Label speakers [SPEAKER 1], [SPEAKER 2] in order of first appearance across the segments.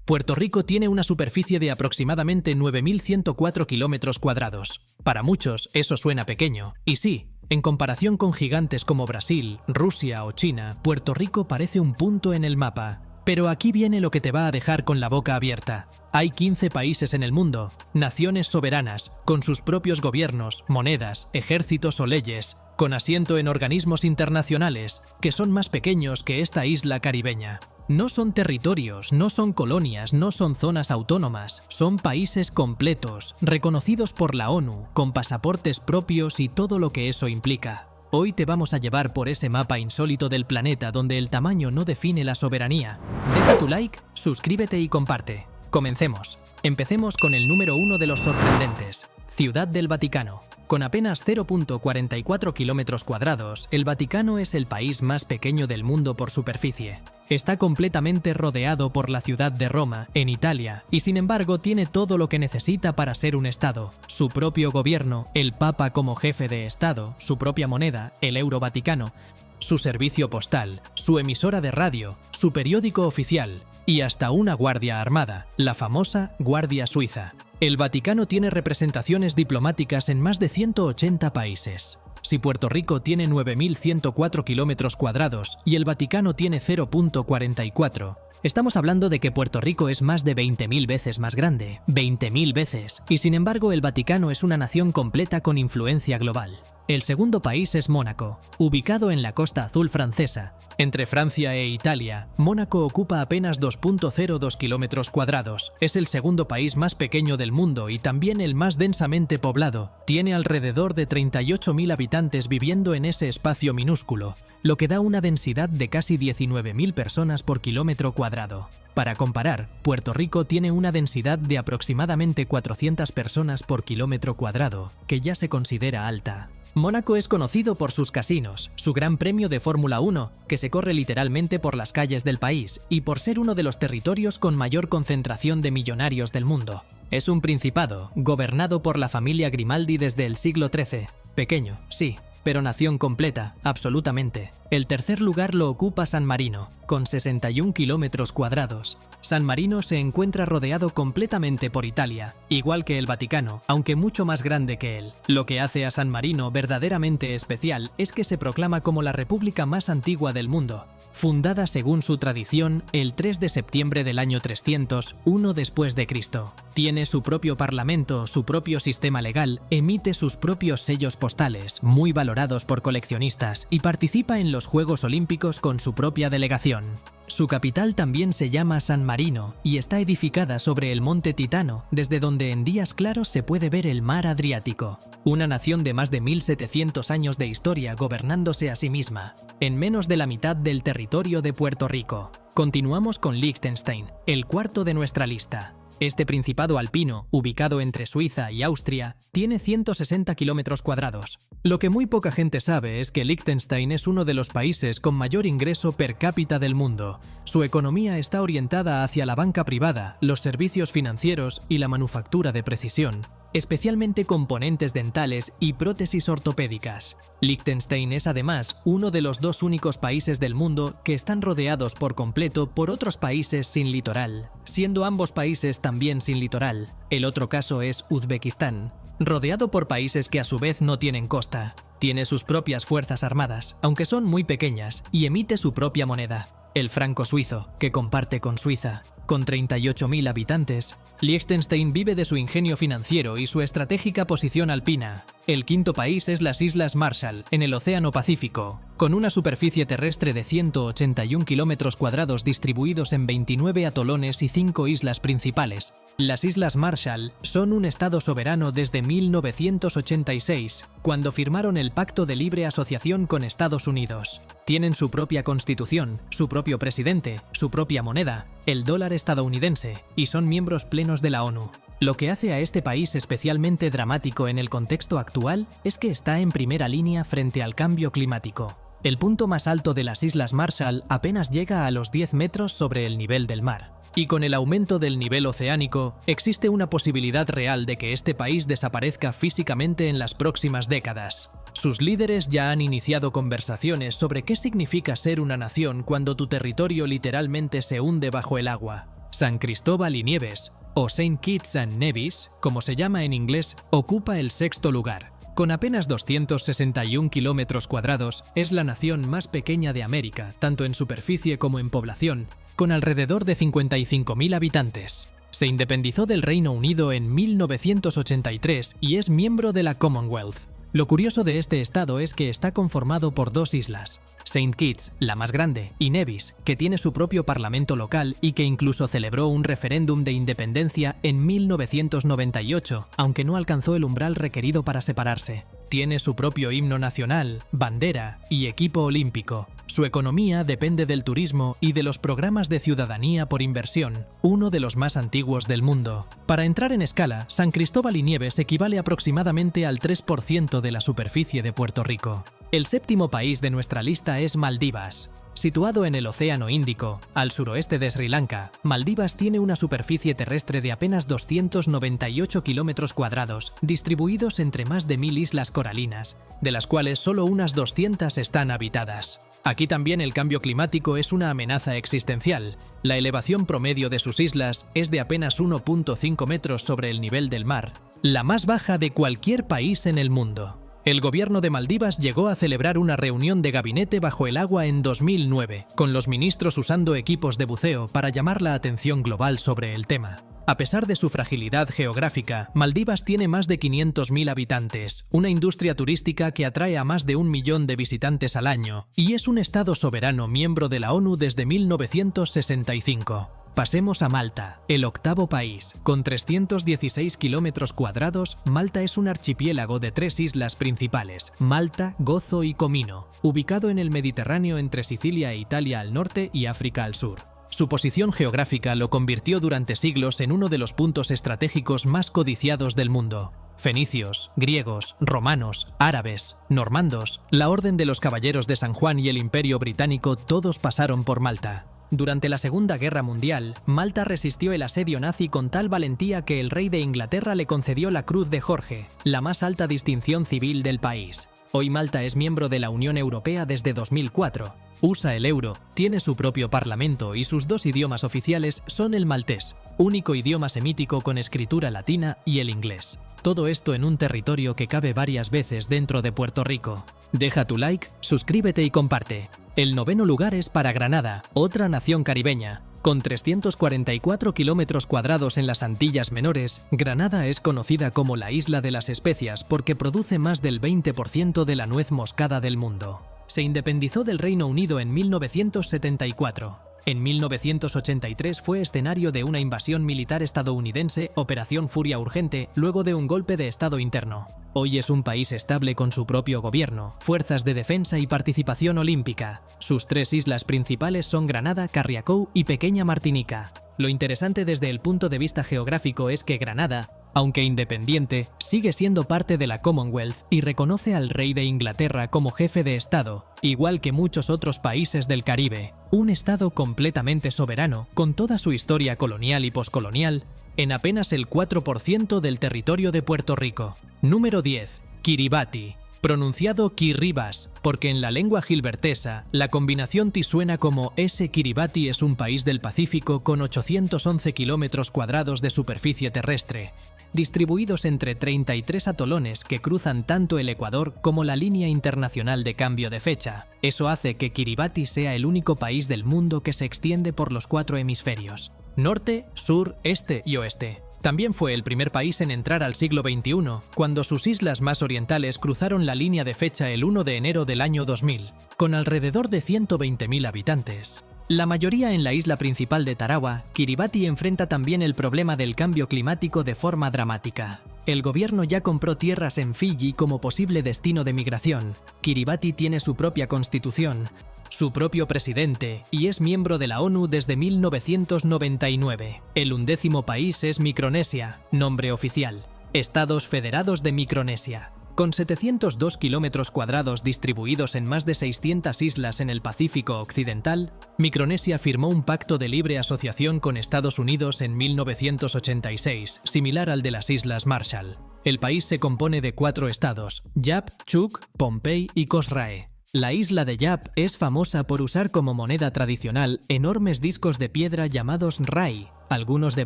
[SPEAKER 1] Puerto Rico tiene una superficie de aproximadamente 9.104 kilómetros cuadrados. Para muchos eso suena pequeño, y sí, en comparación con gigantes como Brasil, Rusia o China, Puerto Rico parece un punto en el mapa. Pero aquí viene lo que te va a dejar con la boca abierta. Hay 15 países en el mundo, naciones soberanas, con sus propios gobiernos, monedas, ejércitos o leyes, con asiento en organismos internacionales, que son más pequeños que esta isla caribeña. No son territorios, no son colonias, no son zonas autónomas, son países completos, reconocidos por la ONU, con pasaportes propios y todo lo que eso implica. Hoy te vamos a llevar por ese mapa insólito del planeta donde el tamaño no define la soberanía. Deja tu like, suscríbete y comparte. Comencemos. Empecemos con el número 1 de los sorprendentes. Ciudad del Vaticano. Con apenas 0.44 kilómetros cuadrados, el Vaticano es el país más pequeño del mundo por superficie. Está completamente rodeado por la ciudad de Roma, en Italia, y sin embargo tiene todo lo que necesita para ser un estado. Su propio gobierno, el Papa como jefe de estado, su propia moneda, el euro vaticano, su servicio postal, su emisora de radio, su periódico oficial y hasta una guardia armada, la famosa Guardia Suiza. El Vaticano tiene representaciones diplomáticas en más de 180 países. Si Puerto Rico tiene 9.104 kilómetros cuadrados y el Vaticano tiene 0.44, estamos hablando de que Puerto Rico es más de 20.000 veces más grande, 20.000 veces, y sin embargo el Vaticano es una nación completa con influencia global. El segundo país es Mónaco, ubicado en la Costa Azul francesa. Entre Francia e Italia, Mónaco ocupa apenas 2.02 kilómetros cuadrados. Es el segundo país más pequeño del mundo y también el más densamente poblado. Tiene alrededor de 38.000 habitantes viviendo en ese espacio minúsculo, lo que da una densidad de casi 19.000 personas por kilómetro cuadrado. Para comparar, Puerto Rico tiene una densidad de aproximadamente 400 personas por kilómetro cuadrado, que ya se considera alta. Mónaco es conocido por sus casinos, su gran premio de Fórmula 1, que se corre literalmente por las calles del país, y por ser uno de los territorios con mayor concentración de millonarios del mundo. Es un principado, gobernado por la familia Grimaldi desde el siglo XIII. Pequeño, sí, pero nación completa, absolutamente. El tercer lugar lo ocupa San Marino, con 61 kilómetros cuadrados. San Marino se encuentra rodeado completamente por Italia, igual que el Vaticano, aunque mucho más grande que él. Lo que hace a San Marino verdaderamente especial es que se proclama como la república más antigua del mundo, fundada según su tradición el 3 de septiembre del año 301 después de Cristo. Tiene su propio parlamento, su propio sistema legal, emite sus propios sellos postales, muy valorados por coleccionistas, y participa en los Juegos Olímpicos con su propia delegación. Su capital también se llama San Marino y está edificada sobre el monte Titano, desde donde en días claros se puede ver el mar Adriático. Una nación de más de 1.700 años de historia gobernándose a sí misma, en menos de la mitad del territorio de Puerto Rico. Continuamos con Liechtenstein, el cuarto de nuestra lista. Este principado alpino, ubicado entre Suiza y Austria, tiene 160 kilómetros cuadrados. Lo que muy poca gente sabe es que Liechtenstein es uno de los países con mayor ingreso per cápita del mundo. Su economía está orientada hacia la banca privada, los servicios financieros y la manufactura de precisión, especialmente componentes dentales y prótesis ortopédicas. Liechtenstein es además uno de los dos únicos países del mundo que están rodeados por completo por otros países sin litoral, siendo ambos países también sin litoral. El otro caso es Uzbekistán, rodeado por países que a su vez no tienen costa. Tiene sus propias fuerzas armadas, aunque son muy pequeñas, y emite su propia moneda, el franco suizo, que comparte con Suiza. Con 38.000 habitantes, Liechtenstein vive de su ingenio financiero y su estratégica posición alpina. El quinto país es las Islas Marshall, en el Océano Pacífico, con una superficie terrestre de 181 kilómetros cuadrados distribuidos en 29 atolones y 5 islas principales. Las Islas Marshall son un estado soberano desde 1986, cuando firmaron el Pacto de Libre Asociación con Estados Unidos. Tienen su propia constitución, su propio presidente, su propia moneda, el dólar estadounidense, y son miembros plenos de la ONU. Lo que hace a este país especialmente dramático en el contexto actual es que está en primera línea frente al cambio climático. El punto más alto de las Islas Marshall apenas llega a los 10 metros sobre el nivel del mar. Y con el aumento del nivel oceánico, existe una posibilidad real de que este país desaparezca físicamente en las próximas décadas. Sus líderes ya han iniciado conversaciones sobre qué significa ser una nación cuando tu territorio literalmente se hunde bajo el agua. San Cristóbal y Nieves, o Saint Kitts and Nevis, como se llama en inglés, ocupa el sexto lugar. Con apenas 261 kilómetros cuadrados, es la nación más pequeña de América, tanto en superficie como en población, con alrededor de 55.000 habitantes. Se independizó del Reino Unido en 1983 y es miembro de la Commonwealth. Lo curioso de este estado es que está conformado por dos islas, Saint Kitts, la más grande, y Nevis, que tiene su propio parlamento local y que incluso celebró un referéndum de independencia en 1998, aunque no alcanzó el umbral requerido para separarse. Tiene su propio himno nacional, bandera y equipo olímpico. Su economía depende del turismo y de los programas de ciudadanía por inversión, uno de los más antiguos del mundo. Para entrar en escala, San Cristóbal y Nieves equivale aproximadamente al 3% de la superficie de Puerto Rico. El séptimo país de nuestra lista es Maldivas. Situado en el Océano Índico, al suroeste de Sri Lanka, Maldivas tiene una superficie terrestre de apenas 298 kilómetros cuadrados, distribuidos entre más de 1000 islas coralinas, de las cuales solo unas 200 están habitadas. Aquí también el cambio climático es una amenaza existencial. La elevación promedio de sus islas es de apenas 1,5 metros sobre el nivel del mar, la más baja de cualquier país en el mundo. El gobierno de Maldivas llegó a celebrar una reunión de gabinete bajo el agua en 2009, con los ministros usando equipos de buceo para llamar la atención global sobre el tema. A pesar de su fragilidad geográfica, Maldivas tiene más de 500.000 habitantes, una industria turística que atrae a más de 1 millón de visitantes al año, y es un estado soberano miembro de la ONU desde 1965. Pasemos a Malta, el octavo país. Con 316 kilómetros cuadrados, Malta es un archipiélago de 3 islas principales, Malta, Gozo y Comino, ubicado en el Mediterráneo entre Sicilia e Italia al norte y África al sur. Su posición geográfica lo convirtió durante siglos en uno de los puntos estratégicos más codiciados del mundo. Fenicios, griegos, romanos, árabes, normandos, la Orden de los Caballeros de San Juan y el Imperio Británico todos pasaron por Malta. Durante la Segunda Guerra Mundial, Malta resistió el asedio nazi con tal valentía que el rey de Inglaterra le concedió la Cruz de Jorge, la más alta distinción civil del país. Hoy Malta es miembro de la Unión Europea desde 2004. Usa el euro, tiene su propio parlamento y sus 2 idiomas oficiales son el maltés, único idioma semítico con escritura latina, y el inglés. Todo esto en un territorio que cabe varias veces dentro de Puerto Rico. Deja tu like, suscríbete y comparte. El noveno lugar es para Granada, otra nación caribeña. Con 344 kilómetros cuadrados en las Antillas Menores, Granada es conocida como la Isla de las Especias porque produce más del 20% de la nuez moscada del mundo. Se independizó del Reino Unido en 1974. En 1983 fue escenario de una invasión militar estadounidense, Operación Furia Urgente, luego de un golpe de estado interno. Hoy es un país estable con su propio gobierno, fuerzas de defensa y participación olímpica. Sus 3 islas principales son Granada, Carriacou y Pequeña Martinica. Lo interesante desde el punto de vista geográfico es que Granada, aunque independiente, sigue siendo parte de la Commonwealth y reconoce al rey de Inglaterra como jefe de Estado, igual que muchos otros países del Caribe. Un Estado completamente soberano, con toda su historia colonial y poscolonial, en apenas el 4% del territorio de Puerto Rico. Número 10. Kiribati. Pronunciado Kiribati, porque en la lengua gilbertesa, la combinación ti suena como ese. Kiribati es un país del Pacífico con 811 kilómetros cuadrados de superficie terrestre, distribuidos entre 33 atolones que cruzan tanto el Ecuador como la línea internacional de cambio de fecha. Eso hace que Kiribati sea el único país del mundo que se extiende por los 4 hemisferios: norte, sur, este y oeste. También fue el primer país en entrar al siglo XXI, cuando sus islas más orientales cruzaron la línea de fecha el 1 de enero del año 2000, con alrededor de 120.000 habitantes. La mayoría en la isla principal de Tarawa, Kiribati enfrenta también el problema del cambio climático de forma dramática. El gobierno ya compró tierras en Fiyi como posible destino de migración. Kiribati tiene su propia constitución, su propio presidente y es miembro de la ONU desde 1999. El 11º país es Micronesia, nombre oficial: Estados Federados de Micronesia. Con 702 kilómetros cuadrados distribuidos en más de 600 islas en el Pacífico Occidental, Micronesia firmó un pacto de libre asociación con Estados Unidos en 1986, similar al de las Islas Marshall. El país se compone de 4 estados: Yap, Chuuk, Pohnpei y Kosrae. La isla de Yap es famosa por usar como moneda tradicional enormes discos de piedra llamados rai, algunos de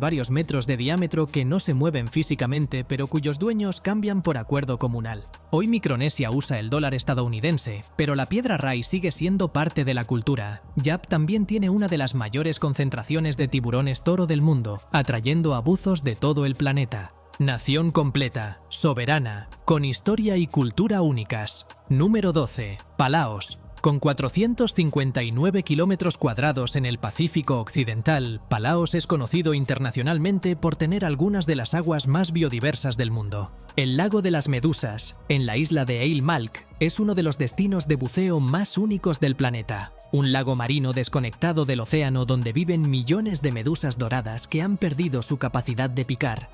[SPEAKER 1] varios metros de diámetro que no se mueven físicamente pero cuyos dueños cambian por acuerdo comunal. Hoy Micronesia usa el dólar estadounidense, pero la piedra rai sigue siendo parte de la cultura. Yap también tiene una de las mayores concentraciones de tiburones toro del mundo, atrayendo a buzos de todo el planeta. Nación completa, soberana, con historia y cultura únicas. Número 12. Palaos. Con 459 kilómetros cuadrados en el Pacífico Occidental, Palaos es conocido internacionalmente por tener algunas de las aguas más biodiversas del mundo. El lago de las medusas, en la isla de Eil Malk, es uno de los destinos de buceo más únicos del planeta. Un lago marino desconectado del océano donde viven millones de medusas doradas que han perdido su capacidad de picar,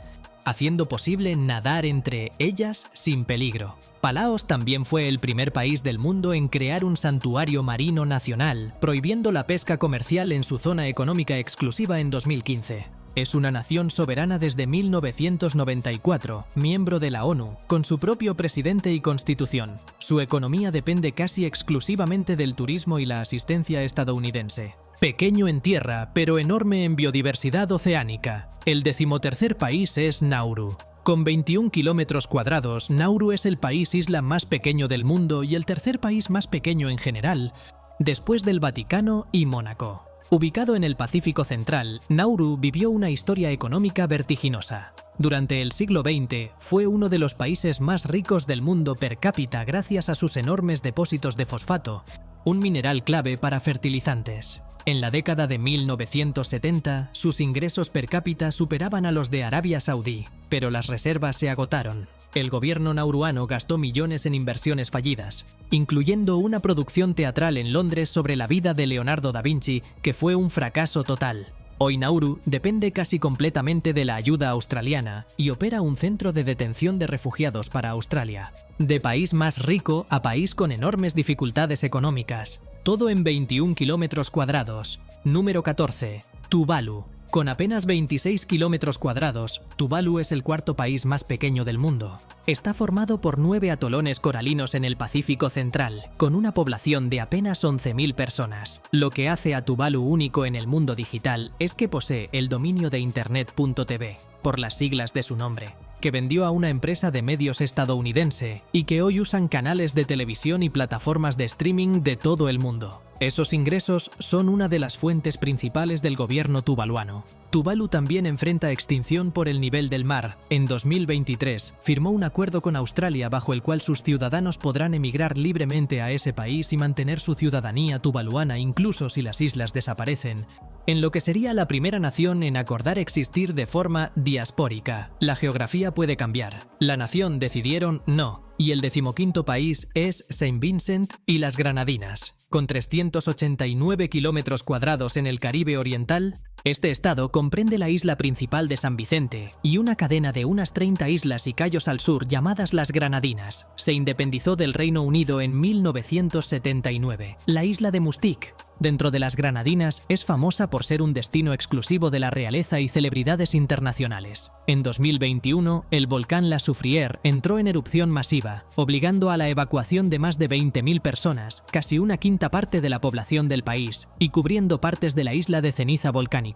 [SPEAKER 1] haciendo posible nadar entre ellas sin peligro. Palaos también fue el primer país del mundo en crear un santuario marino nacional, prohibiendo la pesca comercial en su zona económica exclusiva en 2015. Es una nación soberana desde 1994, miembro de la ONU, con su propio presidente y constitución. Su economía depende casi exclusivamente del turismo y la asistencia estadounidense. Pequeño en tierra, pero enorme en biodiversidad oceánica. El 13º país es Nauru. Con 21 kilómetros cuadrados, Nauru es el país-isla más pequeño del mundo y el tercer país más pequeño en general, después del Vaticano y Mónaco. Ubicado en el Pacífico Central, Nauru vivió una historia económica vertiginosa. Durante el siglo XX, fue uno de los países más ricos del mundo per cápita gracias a sus enormes depósitos de fosfato, un mineral clave para fertilizantes. En la década de 1970, sus ingresos per cápita superaban a los de Arabia Saudí, pero las reservas se agotaron. El gobierno nauruano gastó millones en inversiones fallidas, incluyendo una producción teatral en Londres sobre la vida de Leonardo da Vinci, que fue un fracaso total. Hoy Nauru depende casi completamente de la ayuda australiana y opera un centro de detención de refugiados para Australia. De país más rico a país con enormes dificultades económicas. Todo en 21 kilómetros cuadrados. Número 14. Tuvalu. Con apenas 26 kilómetros cuadrados, Tuvalu es el cuarto país más pequeño del mundo. Está formado por 9 atolones coralinos en el Pacífico Central, con una población de apenas 11.000 personas. Lo que hace a Tuvalu único en el mundo digital es que posee el dominio de Internet.tv, por las siglas de su nombre, que vendió a una empresa de medios estadounidense y que hoy usan canales de televisión y plataformas de streaming de todo el mundo. Esos ingresos son una de las fuentes principales del gobierno tuvaluano. Tuvalu también enfrenta extinción por el nivel del mar. En 2023, firmó un acuerdo con Australia bajo el cual sus ciudadanos podrán emigrar libremente a ese país y mantener su ciudadanía tuvaluana incluso si las islas desaparecen, en lo que sería la primera nación en acordar existir de forma diaspórica. La geografía puede cambiar. La nación decidieron no, y el 15º país es Saint Vincent y las Granadinas. Con 389 kilómetros cuadrados en el Caribe Oriental, este estado comprende la isla principal de San Vicente y una cadena de unas 30 islas y cayos al sur llamadas las Granadinas. Se independizó del Reino Unido en 1979. La isla de Mustique, dentro de las Granadinas, es famosa por ser un destino exclusivo de la realeza y celebridades internacionales. En 2021, el volcán La Soufrière entró en erupción masiva, obligando a la evacuación de más de 20.000 personas, casi una quinta parte de la población del país, y cubriendo partes de la isla de ceniza volcánica.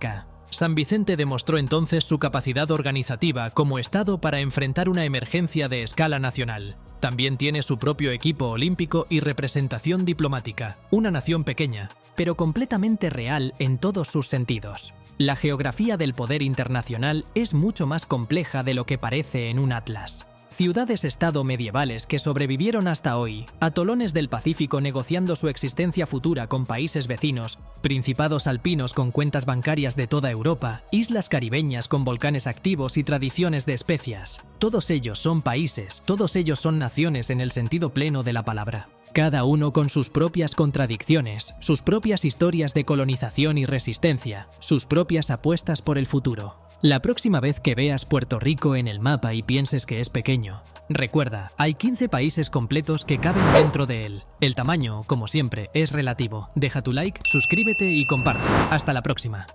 [SPEAKER 1] San Vicente demostró entonces su capacidad organizativa como estado para enfrentar una emergencia de escala nacional. También tiene su propio equipo olímpico y representación diplomática, una nación pequeña, pero completamente real en todos sus sentidos. La geografía del poder internacional es mucho más compleja de lo que parece en un atlas. Ciudades-estado medievales que sobrevivieron hasta hoy, atolones del Pacífico negociando su existencia futura con países vecinos, principados alpinos con cuentas bancarias de toda Europa, islas caribeñas con volcanes activos y tradiciones de especias. Todos ellos son países, todos ellos son naciones en el sentido pleno de la palabra. Cada uno con sus propias contradicciones, sus propias historias de colonización y resistencia, sus propias apuestas por el futuro. La próxima vez que veas Puerto Rico en el mapa y pienses que es pequeño, recuerda, hay 15 países completos que caben dentro de él. El tamaño, como siempre, es relativo. Deja tu like, suscríbete y comparte. Hasta la próxima.